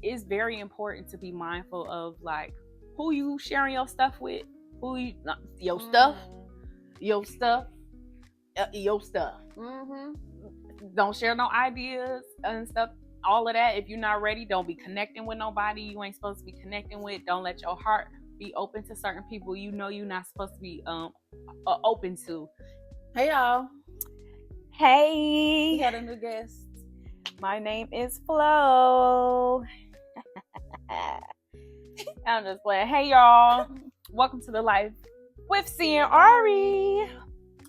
it's very important to be mindful of like who you sharing your stuff with, who you your stuff. Mm-hmm. Don't share no ideas and stuff. All of that. If you're not ready, don't be connecting with nobody you ain't supposed to be connecting with. Don't let your heart be open to certain people you know you're not supposed to be open to. Hey y'all. Hey, We got a new guest. my name is Flo. I'm just playing. Hey y'all, welcome to the Life with C and Arie.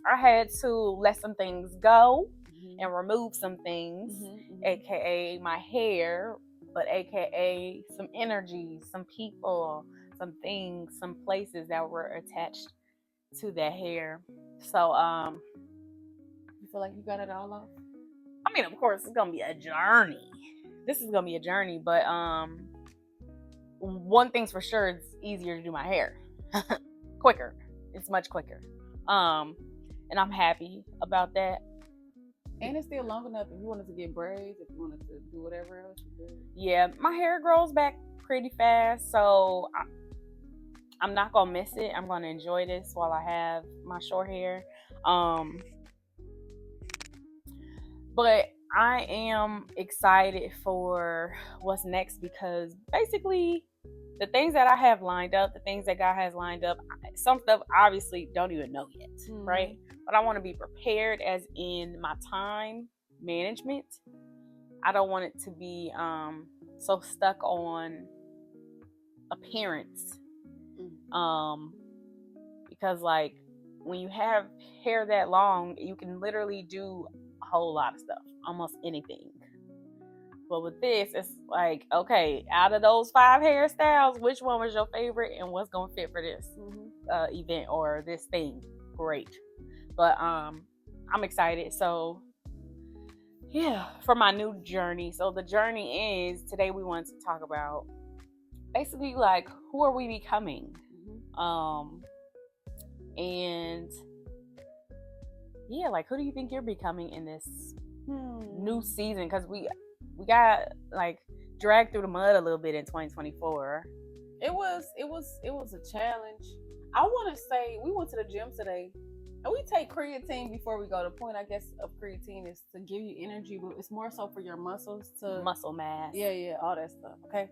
I had to let some things go and remove some things, aka my hair, but aka some energy, some people, some things, some places that were attached to that hair. So You feel like you got it all off? I mean, of course, it's gonna be a journey. This is gonna be a journey, but one thing's for sure, it's easier to do my hair. Quicker. It's much quicker. And I'm happy about that. And it's still long enough if you wanted to get braids, if you wanted to do whatever else you could. Yeah, my hair grows back pretty fast, so I'm not gonna miss it. I'm gonna enjoy this while I have my short hair. But I am excited for what's next because basically the things that I have lined up, the things that God has lined up, some stuff obviously don't even know yet, right? But I want to be prepared as in my time management. I don't want it to be so stuck on appearance. Because like when you have hair that long, you can literally do a whole lot of stuff, almost anything. But with this, it's like, okay, out of those 5 hairstyles, which one was your favorite and what's gonna fit for this event or this thing? Great. But I'm excited. So yeah, for my new journey. So the journey is today we want to talk about basically like who are we becoming? And yeah, like who do you think you're becoming in this new season? Because we got like dragged through the mud a little bit in 2024. It was a challenge. I want to say we went to the gym today, and we take creatine before we go. The point, I guess, of creatine is to give you energy, but it's more so for your muscles to muscle mass. Yeah, all that stuff. Okay.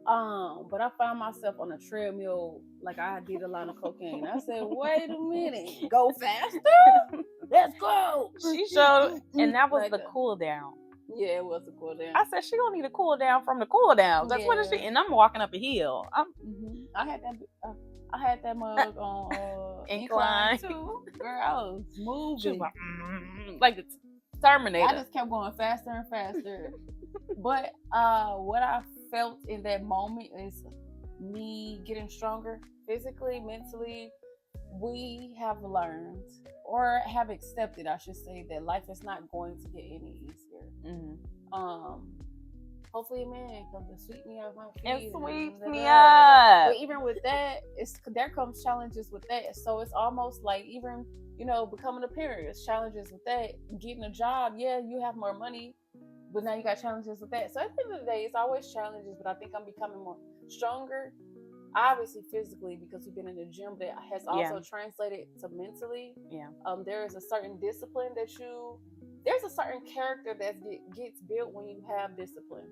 But I found myself on a treadmill like I did a lot of cocaine. I said, "Wait a minute, go faster, let's go." She showed, and that was like the cool down. Yeah, it was a cool down. I said she gonna need a cool down from the cool down. That's what she. And I'm walking up a hill. I had that mug on incline too. Girl, I was moving like the Terminator. I just kept going faster and faster. But what I felt in that moment is me getting stronger physically, mentally. We have learned or have accepted, I should say, that life is not going to get any easier. Hopefully, man, comes to sweep me off my feet. It sweeps me up. But even with that, there comes challenges with that. So it's almost like even, becoming a parent, it's challenges with that. Getting a job, yeah, you have more money, but now you got challenges with that. So at the end of the day, it's always challenges, but I think I'm becoming more stronger. Obviously physically, because we've been in the gym, that has also translated to mentally. There is a certain discipline there's a certain character that gets built when you have discipline.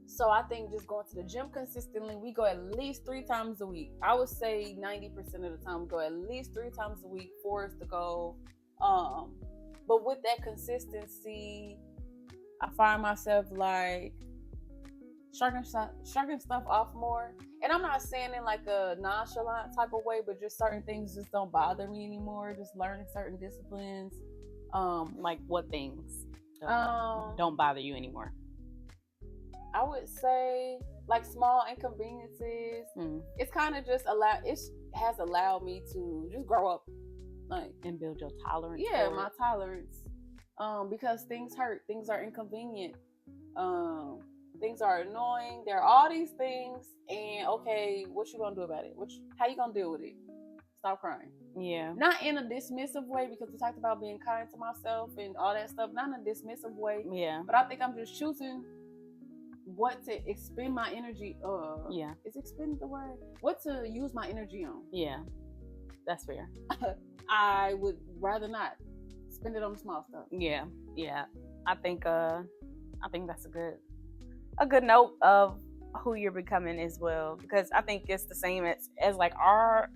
So I think just going to the gym consistently, we go at least 3 times a week. I would say 90% of the time we go at least 3 times a week for us to go. But with that consistency, I find myself like shrugging stuff off more. And I'm not saying in like a nonchalant type of way, but just certain things just don't bother me anymore. Just learning certain disciplines. Like what things don't bother you anymore? I would say like small inconveniences. It's kind of just has allowed me to just grow up, like, and build your tolerance. Yeah, my tolerance. Because things hurt, things are inconvenient. Things are annoying. There are all these things, and okay, what you gonna do about it? How you gonna deal with it? Stop crying. Yeah. Not in a dismissive way, because we talked about being kind to myself and all that stuff. Not in a dismissive way. Yeah. But I think I'm just choosing what to expend my energy. Yeah. Is expend the word? What to use my energy on? Yeah. That's fair. I would rather not spend it on small stuff. Yeah. Yeah. I think that's a good note of who you're becoming as well, because I think it's the same as like our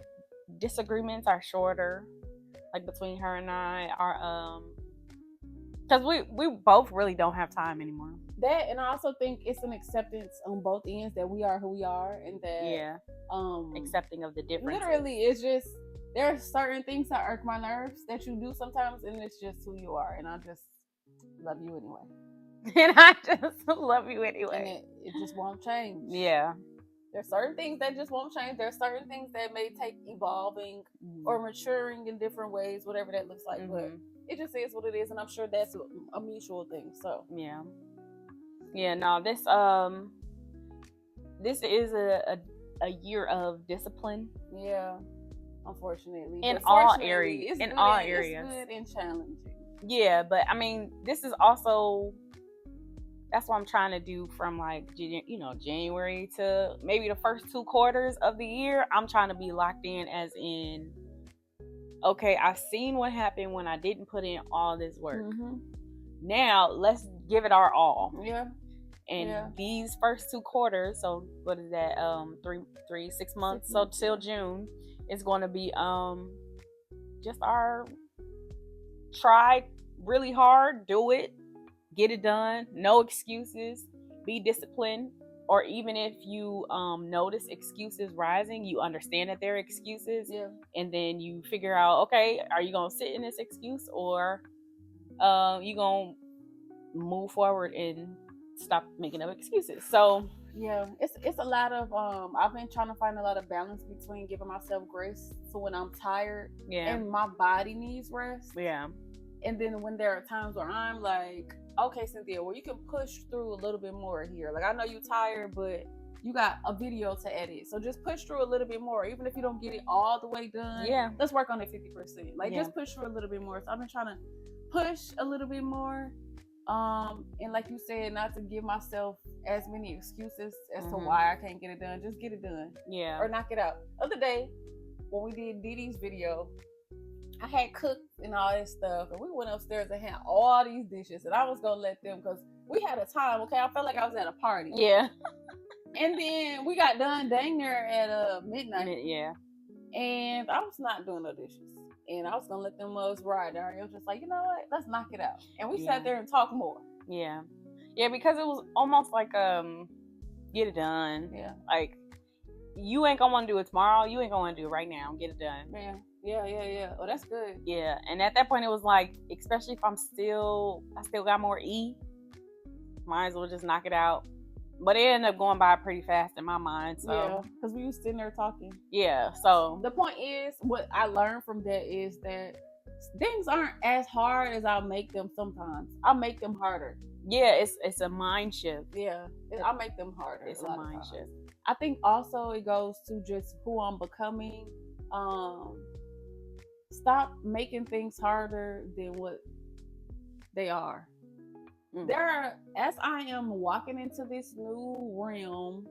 disagreements are shorter, like between her and I are because we both really don't have time anymore. That, and I also think it's an acceptance on both ends that we are who we are, and that accepting of the differences. Literally, it's just there are certain things that irk my nerves that you do sometimes, and it's just who you are, and I just love you anyway. And I just love you anyway. And it just won't change. Yeah. There's certain things that just won't change. There's certain things that may take evolving or maturing in different ways, whatever that looks like. But it just is what it is, and I'm sure that's a mutual thing. So yeah. No, this is a year of discipline. Yeah, unfortunately, in all areas, it's good and challenging. Yeah, but I mean, this is also. That's what I'm trying to do from like, January to maybe the first 2 quarters of the year. I'm trying to be locked in as in, okay, I've seen what happened when I didn't put in all this work. Now let's give it our all. Yeah. And these first 2 quarters, so what is that? 6 months. So till June, it's going to be just our try really hard, do it. Get it done. No excuses. Be disciplined. Or even if you notice excuses rising, you understand that they're excuses. Yeah. And then you figure out, okay, are you going to sit in this excuse, or you going to move forward and stop making up excuses? So yeah, it's a lot of I've been trying to find a lot of balance between giving myself grace so when I'm tired and my body needs rest. Yeah. And then when there are times where I'm like, okay, Cynthia, well, you can push through a little bit more here. Like, I know you're tired, but you got a video to edit. So just push through a little bit more. Even if you don't get it all the way done, let's work on it 50%. Like, just push through a little bit more. So I've been trying to push a little bit more. And like you said, not to give myself as many excuses as to why I can't get it done. Just get it done. Yeah. Or knock it out. Other day, when we did Didi's video, I had cooked and all this stuff, and we went upstairs and had all these dishes, and I was gonna let them, because we had a time, okay? I felt like I was at a party. Yeah. And then we got done dang near at midnight. Yeah. And I was not doing no dishes. And I was gonna let them mugs ride. Arie was just like, you know what? Let's knock it out. And we sat there and talked more. Yeah. Yeah, because it was almost like get it done. Yeah. Like, you ain't gonna want to do it tomorrow. You ain't gonna want to do it right now. Get it done. Yeah. Oh, that's good. Yeah, and at that point, it was like, especially if I still got more might as well just knock it out. But it ended up going by pretty fast in my mind. So yeah, because we was sitting there talking. Yeah. So the point is, what I learned from that is that things aren't as hard as I'll make them. Sometimes I'll make them harder. Yeah, it's a mind shift. Yeah, I'll make them harder. It's a mind shift. I think also it goes to just who I'm becoming. Stop making things harder than what they are. As I am walking into this new realm,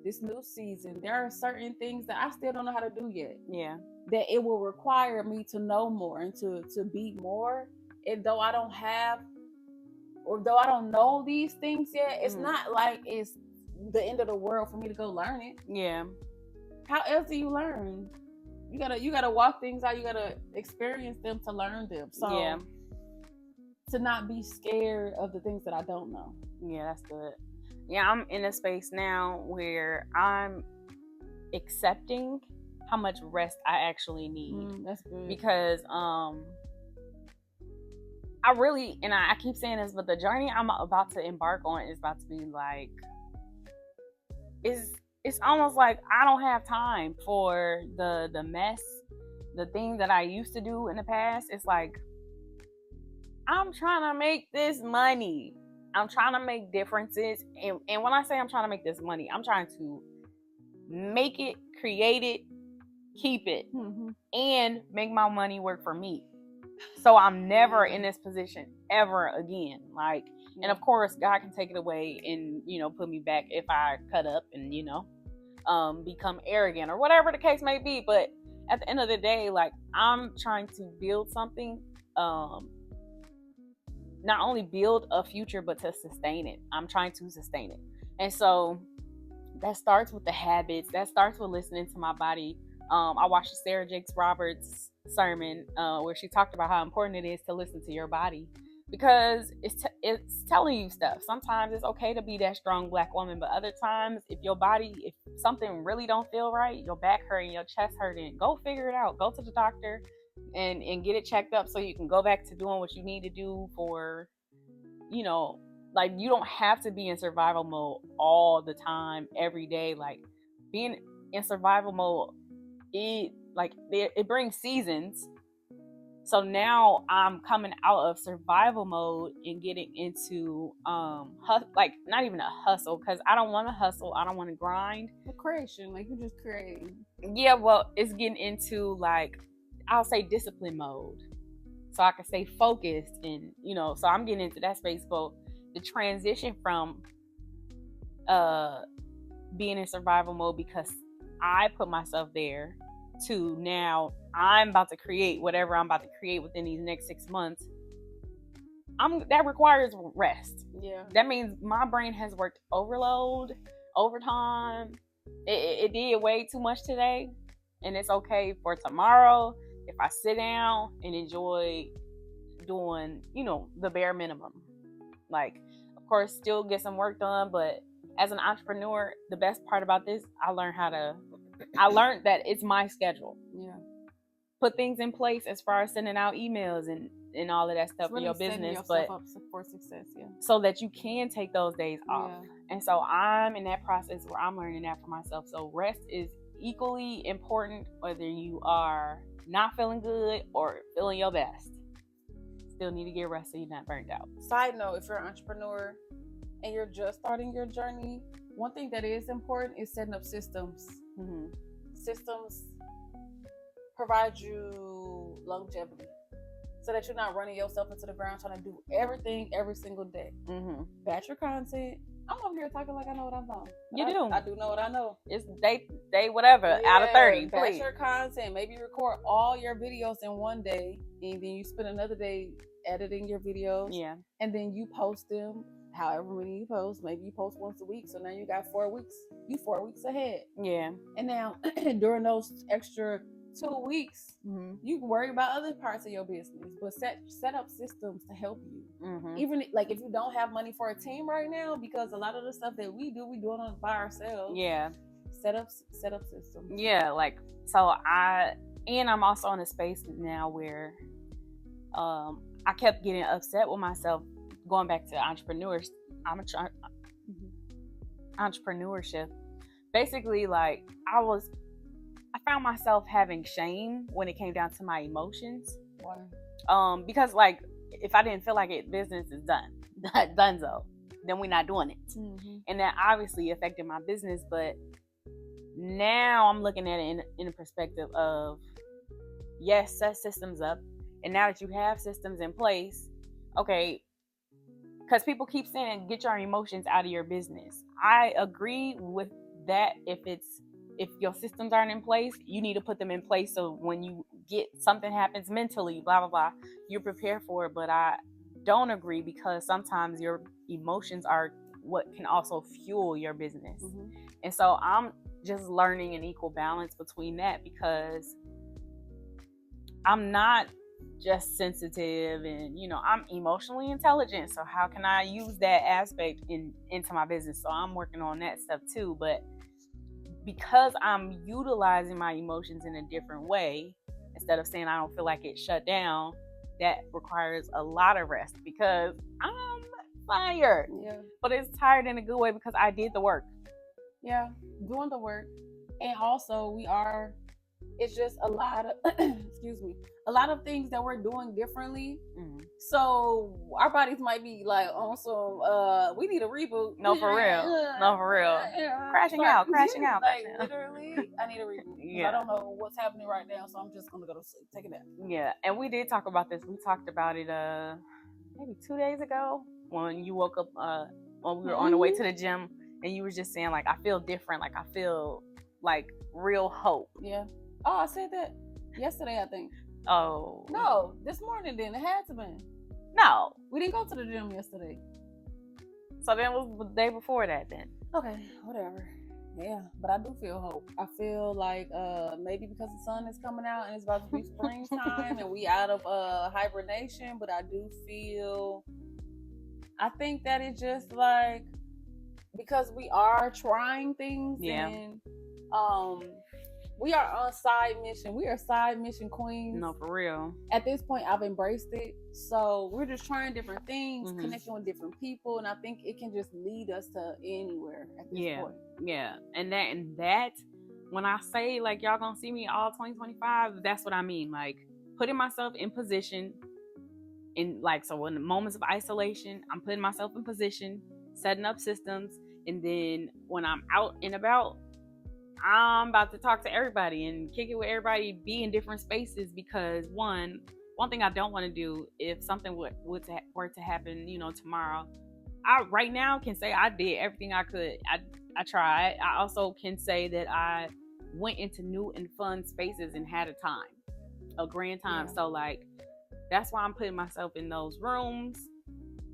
this new season, there are certain things that I still don't know how to do yet. Yeah. That it will require me to know more and to be more. And though I don't have, or though I don't know these things yet, it's not like it's the end of the world for me to go learn it. Yeah. How else do you learn? You gotta walk things out. You gotta experience them to learn them. So to not be scared of the things that I don't know. Yeah, that's good. Yeah, I'm in a space now where I'm accepting how much rest I actually need. That's good. Because I really, and I keep saying this, but the journey I'm about to embark on is about to be like, it's almost like I don't have time for the mess, the things that I used to do in the past. It's like, I'm trying to make this money. I'm trying to make differences. And when I say I'm trying to make this money, I'm trying to make it, create it, keep it, and make my money work for me. So I'm never in this position ever again. Like, And of course, God can take it away and, put me back if I cut up and, become arrogant or whatever the case may be. But at the end of the day, like, I'm trying to build something, not only build a future, but to sustain it. I'm trying to sustain it. And so that starts with the habits. That starts with listening to my body. I watched Sarah Jakes Roberts sermon where she talked about how important it is to listen to your body, because it's telling you stuff. Sometimes it's okay to be that strong Black woman, but other times, if something really don't feel right, your back hurting, your chest hurting, go figure it out. Go to the doctor and get it checked up so you can go back to doing what you need to do for, like, you don't have to be in survival mode all the time, every day. Like, being in survival mode, it brings seasons. So now I'm coming out of survival mode and getting into like, not even a hustle, because I don't want to hustle. I don't want to grind. The creation, like, you just creating. Yeah, well, it's getting into, like, I'll say discipline mode, so I can stay focused, and so I'm getting into that space. But the transition from being in survival mode because I put myself there, to now I'm about to create whatever I'm about to create within these next 6 months. That requires rest. Yeah. That means my brain has worked overtime. It did way too much today, and it's okay for tomorrow if I sit down and enjoy doing, the bare minimum. Like, of course, still get some work done, but as an entrepreneur, the best part about this, I learned that it's my schedule. Yeah. Put things in place as far as sending out emails and all of that stuff really for your business, but up for success, so that you can take those days off. Yeah. And so I'm in that process where I'm learning that for myself. So rest is equally important, whether you are not feeling good or feeling your best. Still need to get rest so you're not burnt out. Side note, if you're an entrepreneur and you're just starting your journey, one thing that is important is setting up systems. Mm-hmm. Systems provide you longevity, so that you're not running yourself into the ground trying to do everything every single day. Mm-hmm. Batch your content. I'm over here talking like I know what I'm doing. You do. I do know what I know. It's day whatever, out of 30. Batch your content. Maybe record all your videos in one day, and then you spend another day editing your videos. Yeah. And then you post them however many you post. Maybe you post once a week, so now you got 4 weeks. You 4 weeks ahead. Yeah. And now during those extra 2 weeks, mm-hmm. you can worry about other parts of your business, but set up systems to help you. Mm-hmm. Even like if you don't have money for a team right now, because a lot of the stuff that we do it by ourselves. Yeah. Set up systems. Yeah, like, so I'm also in a space now where I kept getting upset with myself, going back to entrepreneurship. Basically, like, I found myself having shame when it came down to my emotions. Why? Because, like, if I didn't feel like it, business is donezo, then we're not doing it. Mm-hmm. And that obviously affected my business, but now I'm looking at it in a perspective of, yes, set systems up. And now that you have systems in place, okay, because people keep saying, get your emotions out of your business. I agree with that. If your systems aren't in place, you need to put them in place, so when you get something happens mentally, blah, blah, blah, you're prepared for it. But I don't agree, because sometimes your emotions are what can also fuel your business. Mm-hmm. And so I'm just learning an equal balance between that, because I'm not just sensitive and, I'm emotionally intelligent. So how can I use that aspect into my business? So I'm working on that stuff too. But because I'm utilizing my emotions in a different way, instead of saying I don't feel like it's shut down, that requires a lot of rest, because I'm tired. Yeah. But it's tired in a good way, because I did the work. Yeah, doing the work. And also it's just a lot of a lot of things that we're doing differently. Mm-hmm. So our bodies might be like on some we need a reboot. No, for real. Crashing out. Like, literally, I need a reboot. Yeah. I don't know what's happening right now, so I'm just gonna go to sleep, take a nap. Yeah, and we did talk about this. We talked about it maybe 2 days ago. when you woke up when we were on the way to the gym, and you were just saying like I feel different, like I feel like real hope. Yeah. Oh, I said that yesterday, I think. Oh No, this morning then. It had to be. no, We didn't go to the gym yesterday. so then it was the day before that then. Okay, whatever. Yeah, but I do feel hope. I feel like maybe because the sun is coming out and it's about to be springtime and we out of hibernation, but I do feel, I think that it's just like because we are trying things and we are on side mission. We are side mission queens. No, for real. At this point, I've embraced it. So we're just trying different things, connecting with different people, and I think it can just lead us to anywhere at this point. Yeah. And that when I say like y'all gonna see me all 2025, that's what I mean. Like putting myself in position in like, so in the moments of isolation, I'm putting myself in position, setting up systems, and then when I'm out and about, I'm about to talk to everybody and kick it with everybody, be in different spaces, because one thing I don't want to do, if something were to happen, tomorrow, I right now can say I did everything I could. I tried. I also can say that I went into new and fun spaces and had a grand time. Yeah. So like, that's why I'm putting myself in those rooms,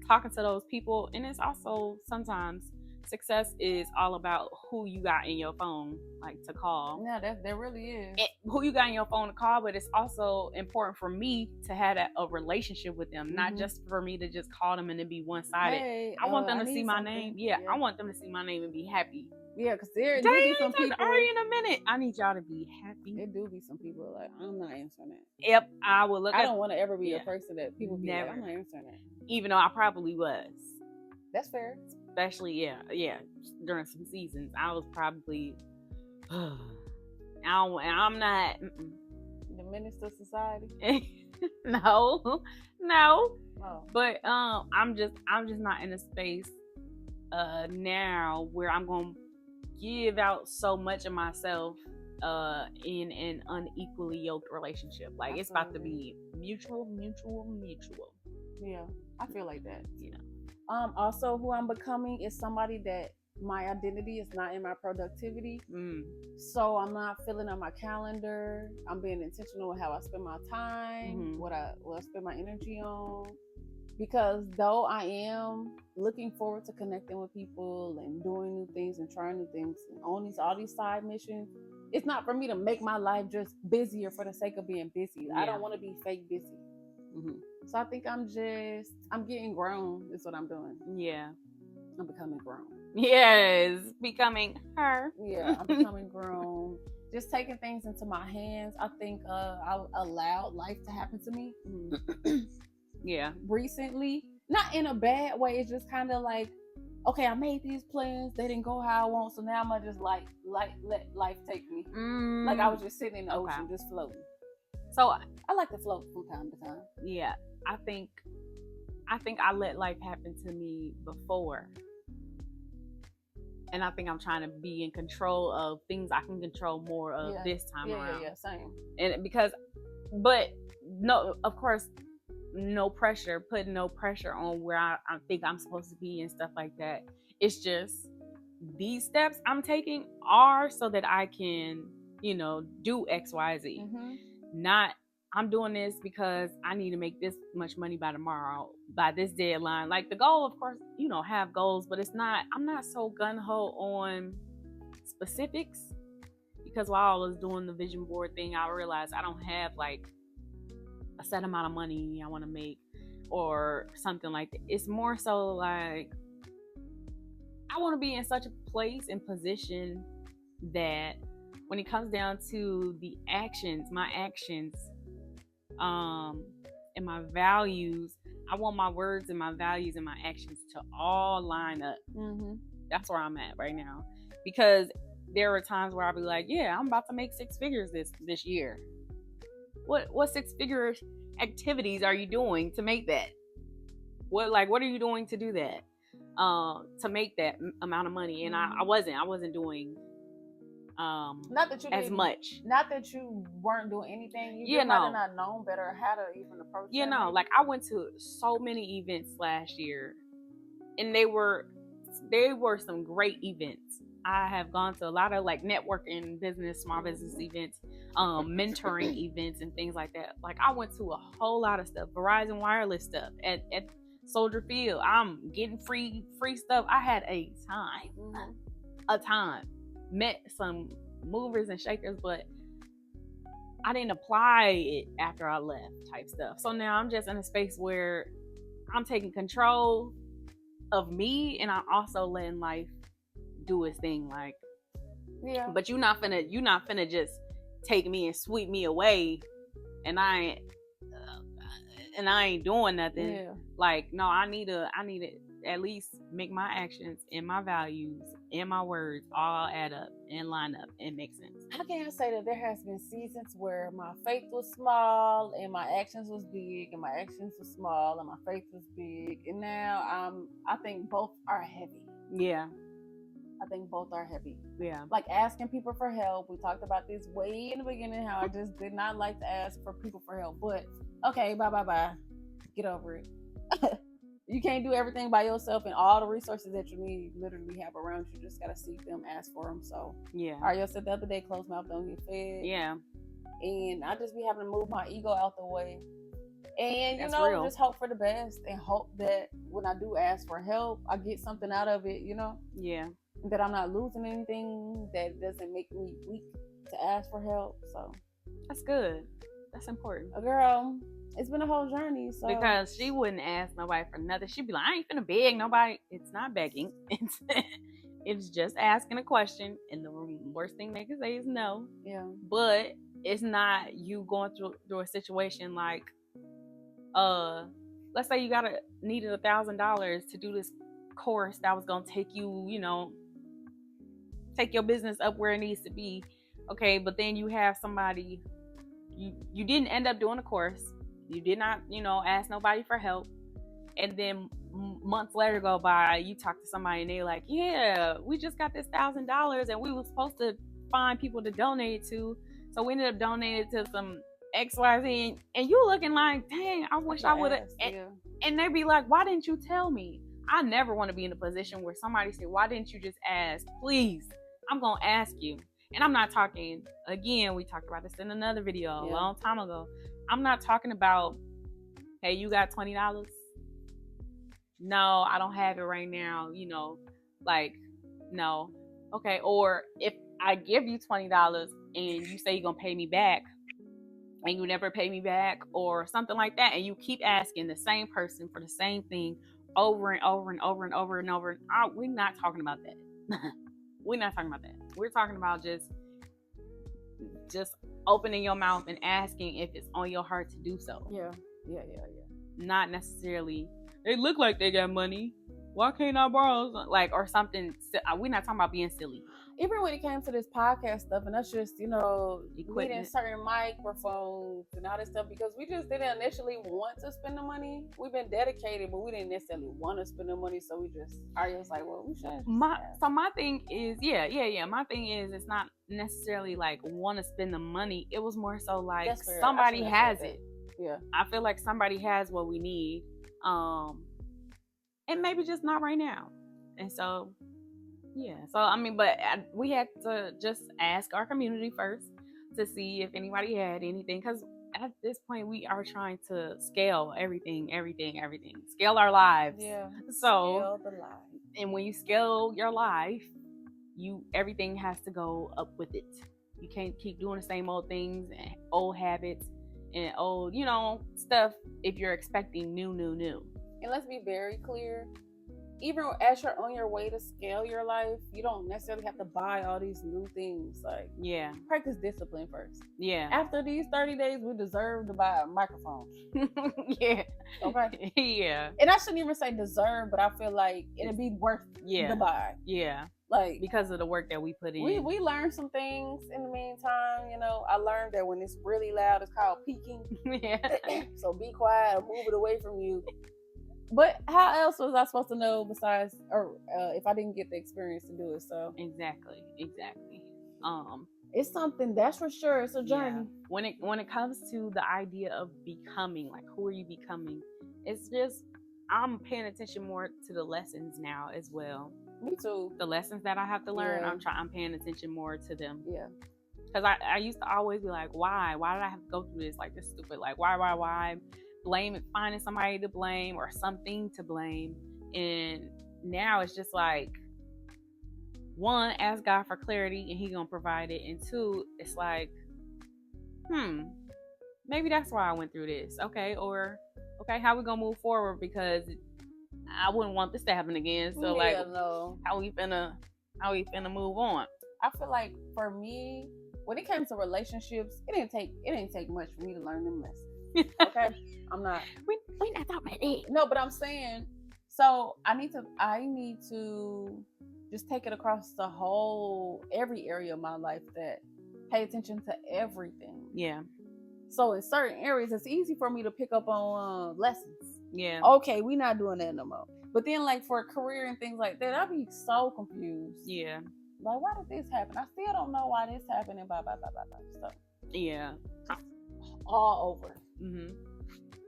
talking to those people. And it's also sometimes success is all about who you got in your phone, like to call. Yeah, there really is. Who you got in your phone to call, but it's also important for me to have a relationship with them, not just for me to just call them and it be one-sided. Hey, I want them to see my name. Yeah, I want them to see my name and be happy. Yeah, because there do be some people. Arie in a minute. I need y'all to be happy. There do be some people like, I'm not answering that. Yep, I will look. I don't want to ever be a person that people be like, I'm not answering that. Even though I probably was. That's fair. Especially, yeah. During some seasons, I was probably. I'm not. The minister of society. No. Oh. But I'm just not in a space now where I'm gonna give out so much of myself in an unequally yoked relationship. Like Absolutely. It's about to be mutual. Yeah, I feel like that. Also, who I'm becoming is somebody that my identity is not in my productivity. So I'm not filling up my calendar. I'm being intentional with how I spend my time, what I spend my energy on. Because though I am looking forward to connecting with people and doing new things and trying new things and on all these side missions, it's not for me to make my life just busier for the sake of being busy. I don't want to be fake busy. So I think I'm getting grown is what I'm doing. Yeah. I'm becoming grown. Yes, becoming her. Yeah, I'm becoming grown. Just taking things into my hands. I think I allowed life to happen to me. Yeah. Recently. Not in a bad way. It's just kind of like, okay, I made these plans. They didn't go how I want. So now I'm going to just let life take me. Like I was just sitting in the ocean, just floating. So I like to float from time to time. Yeah. I think I let life happen to me before. And I think I'm trying to be in control of things I can control more of this time around. Yeah, same. And but no, of course, no pressure, putting no pressure on where I think I'm supposed to be and stuff like that. It's just these steps I'm taking are so that I can, do X, Y, Z. Not I'm doing this because I need to make this much money by tomorrow, by this deadline. Like the goal, of course, have goals, but I'm not so gung-ho on specifics, because while I was doing the vision board thing, I realized I don't have like a set amount of money I want to make or something like that. It's more so like I want to be in such a place and position that when it comes down to the actions, my actions, and my values, I want my words and my values and my actions to all line up. That's where I'm at right now, because there are times where I'll be like, yeah, I'm about to make 6 figures this year. What 6-figure activities are you doing to make that? What are you doing to do that? To make that amount of money? And I wasn't doing not that you as much. Not that you weren't doing anything. You might have not known better how to even approach. Like I went to so many events last year and they were some great events. I have gone to a lot of like networking business, small business events, mentoring events and things like that. Like I went to a whole lot of stuff, Verizon Wireless stuff at Soldier Field. I'm getting free stuff. I had a time. Met some movers and shakers, but I didn't apply it after I left type stuff. So now I'm just in a space where I'm taking control of me, and I'm also letting life do its thing. Like, yeah. But you're not finna just take me and sweep me away, and I ain't doing nothing. Yeah. Like, no, I need to at least make my actions and my values and my words all add up and line up and make sense. I can't say that there has been seasons where my faith was small and my actions was big, and my actions were small and my faith was big, and now I think both are heavy. Yeah. I think both are heavy. Yeah. Like asking people for help. We talked about this way in the beginning, how I just did not like to ask for people for help. But okay, bye. Get over it. You can't do everything by yourself, and all the resources that you need literally have around you. Just gotta seek them, ask for them. So yeah. Arie said the other day, closed mouth don't get fed. Yeah. And I just be having to move my ego out the way. And That's you know, real. just hope for the best and hope that when I do ask for help, I get something out of it, you know? Yeah. That I'm not losing anything, that doesn't make me weak to ask for help. So that's good. That's important. Girl, it's been a whole journey. So because she wouldn't ask nobody for nothing. She'd be like, I ain't finna beg nobody. It's not begging. It's just asking a question, and the worst thing they can say is no. Yeah. But it's not you going through a situation like, let's say you needed $1,000 to do this course that was gonna take you, take your business up where it needs to be. Okay, but then you have somebody, you didn't end up doing the course. You did not, ask nobody for help. And then months later go by, you talk to somebody and they're like, yeah, we just got this $1,000 and we were supposed to find people to donate it to. So we ended up donating to some XYZ. And you looking like, dang, I wish I would have. And they be like, why didn't you tell me? I never want to be in a position where somebody say, why didn't you just ask? Please, I'm going to ask you. And I'm not talking, again, we talked about this in another video a long time ago. I'm not talking about, hey, you got $20? No, I don't have it right now. No. Okay. Or if I give you $20 and you say you're going to pay me back and you never pay me back or something like that, and you keep asking the same person for the same thing over and over and over and over and over. We're not talking about that. We're not talking about that. We're talking about just opening your mouth and asking if it's on your heart to do so. Yeah. Not necessarily, they look like they got money, why can't I borrow or something. We're not talking about being silly. Even when it came to this podcast stuff, and us just, Equipment. needing certain microphones and all this stuff, because we just didn't initially want to spend the money. We've been dedicated, but we didn't necessarily want to spend the money, so Arie was like, well, we should. So my thing is, my thing is, it's not necessarily like want to spend the money. It was more so like somebody has it. Yeah. I feel like somebody has what we need. And maybe just not right now. And so, but we had to just ask our community first to see if anybody had anything. Because at this point, we are trying to scale everything. Scale our lives. Yeah. So, scale the life. And when you scale your life, everything has to go up with it. You can't keep doing the same old things and old habits and old, stuff if you're expecting new. And let's be very clear, even as you're on your way to scale your life, you don't necessarily have to buy all these new things. Like, practice discipline first. Yeah. After these 30 days, we deserve to buy a microphone. Yeah. Okay. Yeah. And I shouldn't even say deserve, but I feel like it'd be worth the buy. Yeah. Like, because of the work that we put in. We learned some things in the meantime. I learned that when it's really loud, it's called peaking. Yeah. So be quiet or move it away from you. But how else was I supposed to know besides, if I didn't get the experience to do it? So exactly. It's something, that's for sure. It's a journey. Yeah. When it comes to the idea of becoming, like, who are you becoming? It's just I'm paying attention more to the lessons now as well. Me too. The lessons that I have to learn, Yeah. I'm paying attention more to them. Yeah. Because I used to always be like, why did I have to go through this? Like, this stupid, like, why blame it, finding somebody to blame or something to blame. And now it's just like, one, ask God for clarity and He gonna provide it, and two, it's like, maybe that's why I went through this. Okay, or okay, how we gonna move forward, because I wouldn't want this to happen again. So like, no. how we finna move on? I feel like for me, when it came to relationships, it didn't take much for me to learn them lessons. Okay, I'm not. We not talking about it. No, but I'm saying, so I need to just take it across every area of my life, that pay attention to everything. Yeah. So in certain areas, it's easy for me to pick up on lessons. Yeah. Okay, we're not doing that no more. But then, like, for a career and things like that, I'd be so confused. Yeah. Like, why did this happen? I still don't know why this happened, and blah, blah, blah, blah, blah. So, yeah. All over. Mm-hmm.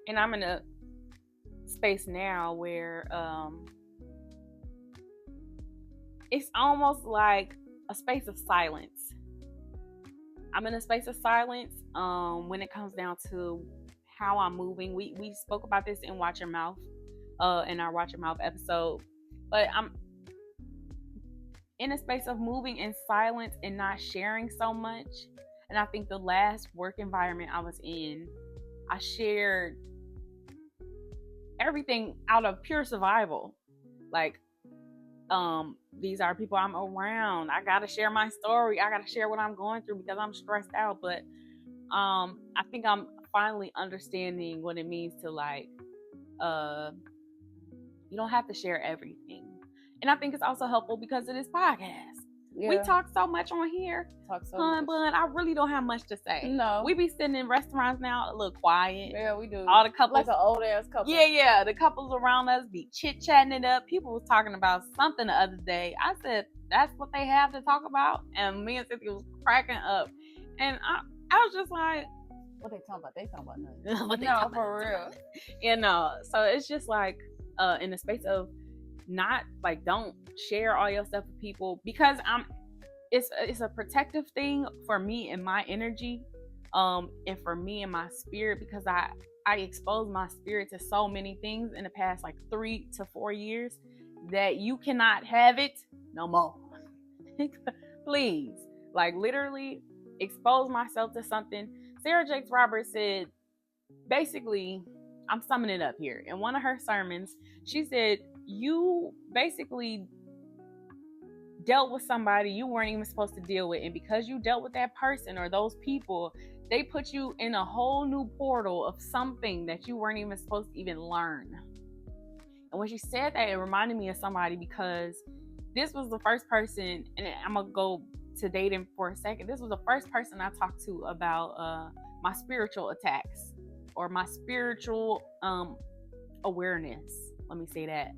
And I'm in a space now where it's almost like a space of silence. I'm in a space of silence when it comes down to how I'm moving. We spoke about this in Watch Your Mouth, in our Watch Your Mouth episode. But I'm in a space of moving in silence and not sharing so much. And I think the last work environment I was in, I shared everything out of pure survival. Like, these are people I'm around. I gotta share my story. I gotta share what I'm going through because I'm stressed out. But I think I'm finally understanding what it means to, like, you don't have to share everything. And I think it's also helpful because of this podcast. Yeah. We talk so much on here. But I really don't have much to say. No. We be sitting in restaurants now, a little quiet. Yeah, we do. All the couples. Like an old ass couple. Yeah. The couples around us be chit-chatting it up. People was talking about something the other day. I said, that's what they have to talk about? And me and Cynthia was cracking up. And I was just like, what they talking about? They talking about nothing. No, for real. You know, so it's just like, in the space of not, like, don't share all your stuff with people, because it's a protective thing for me and my energy, and for me and my spirit, because I exposed my spirit to so many things in the past, like 3 to 4 years, that you cannot have it no more. Please, like, literally expose myself to something. Sarah Jakes Roberts said, basically, I'm summing it up here. In one of her sermons, she said, you basically dealt with somebody you weren't even supposed to deal with. And because you dealt with that person or those people, they put you in a whole new portal of something that you weren't even supposed to even learn. And when she said that, it reminded me of somebody, because this was the first person, and I'm going to go to dating for a second. This was the first person I talked to about my spiritual attacks, or my spiritual awareness. Let me say that.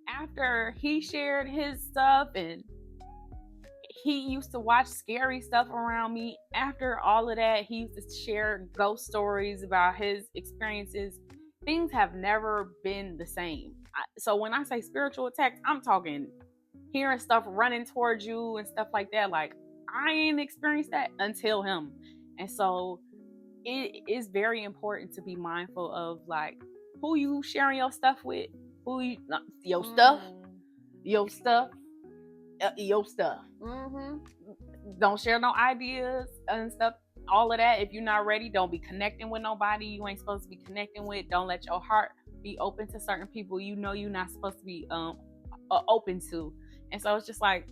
After he shared his stuff, and he used to watch scary stuff around me, after all of that, he used to share ghost stories about his experiences. Things have never been the same. So when I say spiritual attacks, I'm talking hearing stuff running towards you and stuff like that. Like, I ain't experienced that until him. And so it is very important to be mindful of, like, who you sharing your stuff with, your stuff. Mm-hmm. Don't share no ideas and stuff, all of that. If you're not ready, don't be connecting with nobody you ain't supposed to be connecting with. Don't let your heart be open to certain people you know you're not supposed to be open to. And so it's just like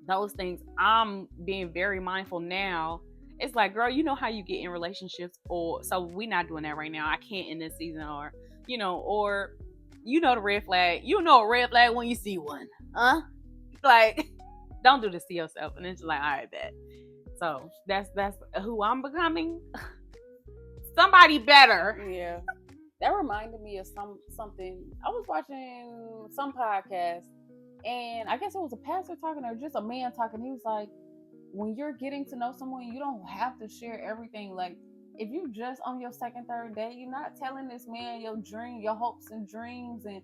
those things. I'm being very mindful now. It's like, girl, you know how you get in relationships, or so we not doing that right now. I can't in this season, or or the red flag. You know a red flag when you see one, huh? Like, don't do this to yourself. And it's like, all right, bet. So that's who I'm becoming. Somebody better. Yeah, that reminded me of something. I was watching some podcast, and I guess it was a pastor talking, or just a man talking. He was like, when you're getting to know someone, you don't have to share everything. Like, if you just on your second, third date, you're not telling this man your dream, your hopes and dreams, and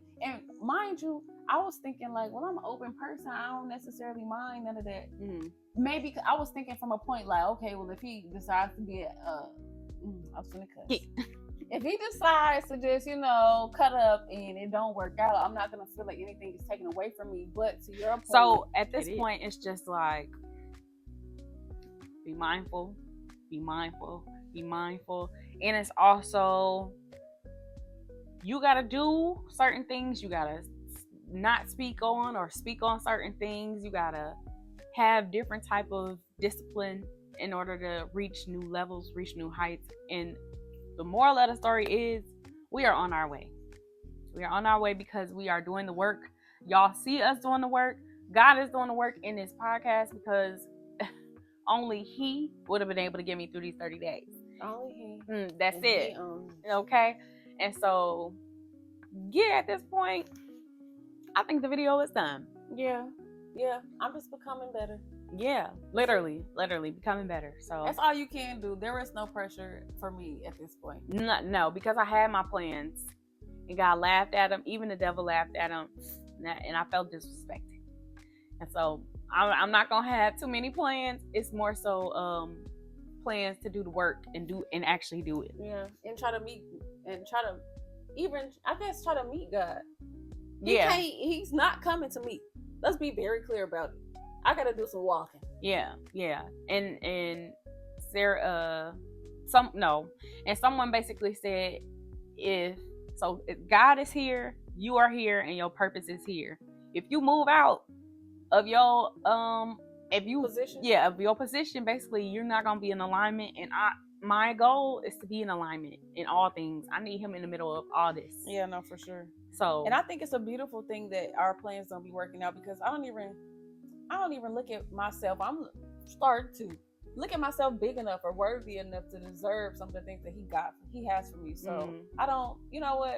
mind you, I was thinking like, well, I'm an open person, I don't necessarily mind none of that. Mm-hmm. Maybe I was thinking from a point like, okay, well, if he decides to be I was gonna cuss. If he decides to just, cut up and it don't work out, I'm not gonna feel like anything is taken away from me. But to your point, so at this point, it's just like, be mindful, be mindful, be mindful. And it's also, you gotta do certain things, you gotta not speak on or speak on certain things, you gotta have different type of discipline in order to reach new levels, reach new heights. And the moral of the story is, we are on our way. We are on our way because we are doing the work. Y'all see us doing the work. God is doing the work in this podcast, because only He would have been able to get me through these 30 days. Only He. That's it. Okay? And so, at this point, I think the video is done. Yeah. I'm just becoming better. Yeah, literally becoming better. So that's all you can do. There is no pressure for me at this point. No, because I had my plans, and God laughed at them. Even the devil laughed at them, and I felt disrespected. And so I'm not gonna have too many plans. It's more so plans to do the work and actually do it. Yeah, and try to meet God. He's not coming to me. Let's be very clear about it. I gotta do some walking. Yeah. And someone basically said, if God is here, you are here, and your purpose is here. If you move out of your position, basically you're not gonna be in alignment. And my goal is to be in alignment in all things. I need Him in the middle of all this. Yeah, no, for sure. So, and I think it's a beautiful thing that our plans don't be working out, because I don't even look at myself. I'm starting to look at myself big enough or worthy enough to deserve some of the things that He has for me. So I don't,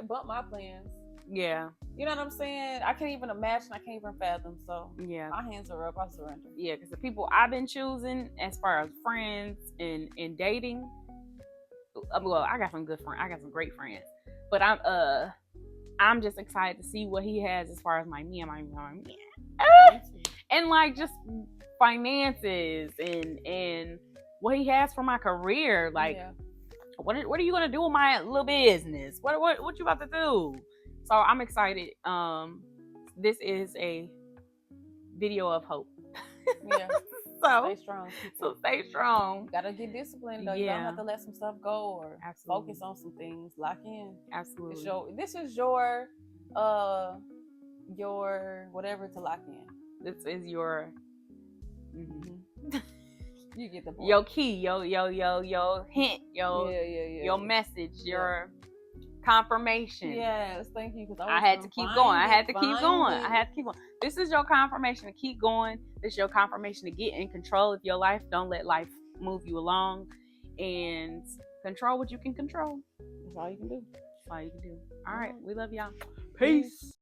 bump my plans. Yeah. You know what I'm saying? I can't even imagine. I can't even fathom. So yeah, my hands are up. I surrender. Yeah, because the people I've been choosing as far as friends and dating, well, I got some good friends. I got some great friends, but I'm just excited to see what He has as far as my and like just finances and what He has for my career. Like, what are you gonna do with my little business? What you about to do? So I'm excited. This is a video of hope. Yeah. Stay strong. So stay strong. You gotta get disciplined though. You don't have to let some stuff go or focus on some things. Lock in. Absolutely. This is your whatever to lock in. This is your you get the point. Your key, your hint, your message, your confirmation. Yes, thank you. Because I had to keep going. I had to keep going. This is your confirmation to keep going. This is your confirmation to get in control of your life. Don't let life move you along, and control what you can control. That's all you can do. All right, we love y'all. Peace.